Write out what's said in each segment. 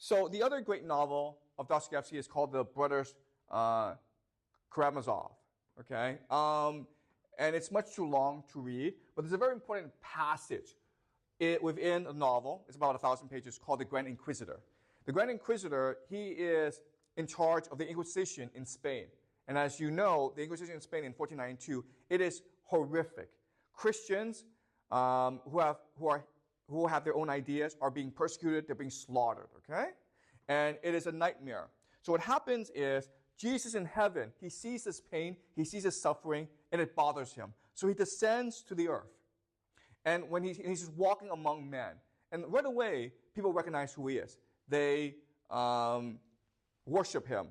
So the other great novel of Dostoyevsky is called The Brothers Karamazov. Okay? And it's much too long to read, but there's a very important passage within the novel. It's about 1,000 pages, called The Grand Inquisitor. The Grand Inquisitor, he is in charge of the Inquisition in Spain. And as you know, the Inquisition in Spain in 1492, it is horrific. Christians who have their own ideas are being persecuted, they're being slaughtered, okay? And it is a nightmare. So what happens is, Jesus in heaven, he sees this pain, he sees his suffering, and it bothers him. So he descends to the earth. And when he's just walking among men, and right away, people recognize who he is. They worship him.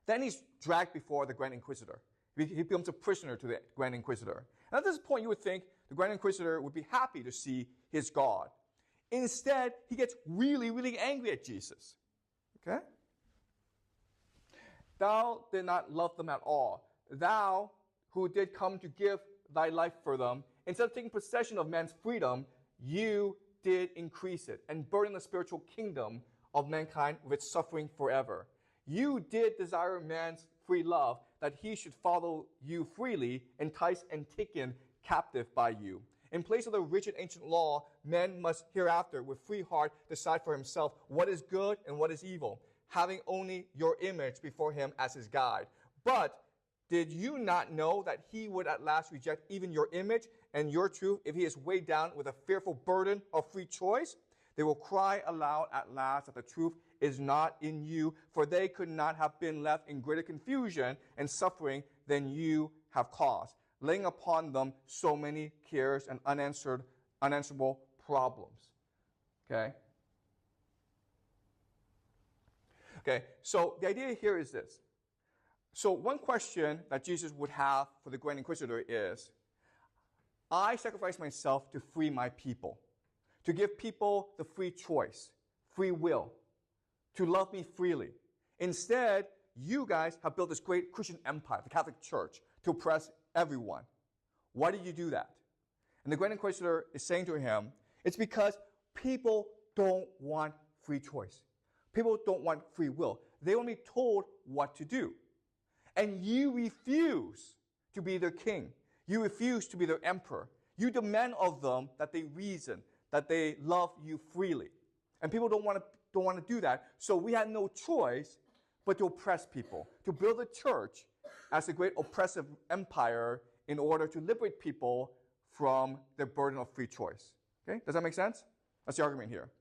Then he's dragged before the Grand Inquisitor. He becomes a prisoner to the Grand Inquisitor. And at this point, you would think the Grand Inquisitor would be happy to see his God. Instead, he gets really, really angry at Jesus. Okay? Thou did not love them at all. Thou, who did come to give thy life for them, instead of taking possession of man's freedom, you did increase it and burden the spiritual kingdom of mankind with its suffering forever. You did desire man's free love, that he should follow you freely, enticed and taken captive by you. In place of the rigid ancient law, man must hereafter, with free heart, decide for himself what is good and what is evil, having only your image before him as his guide. But did you not know that he would at last reject even your image and your truth if he is weighed down with a fearful burden of free choice? They will cry aloud at last that the truth is not in you, for they could not have been left in greater confusion and suffering than you have caused, laying upon them so many cares and unanswerable problems. Okay? Okay, so the idea here is this. So one question that Jesus would have for the Grand Inquisitor is, I sacrifice myself to free my people, to give people the free choice, free will, to love me freely. Instead, you guys have built this great Christian empire, the Catholic Church, to oppress everyone. Why did you do that? And the Grand Inquisitor is saying to him, it's because people don't want free choice. People don't want free will. They want to be told what to do. And you refuse to be their king. You refuse to be their emperor. You demand of them that they reason, that they love you freely. And people don't want to do that. So we had no choice but to oppress people, to build a church as a great oppressive empire in order to liberate people from the burden of free choice. Okay? Does that make sense? That's the argument here.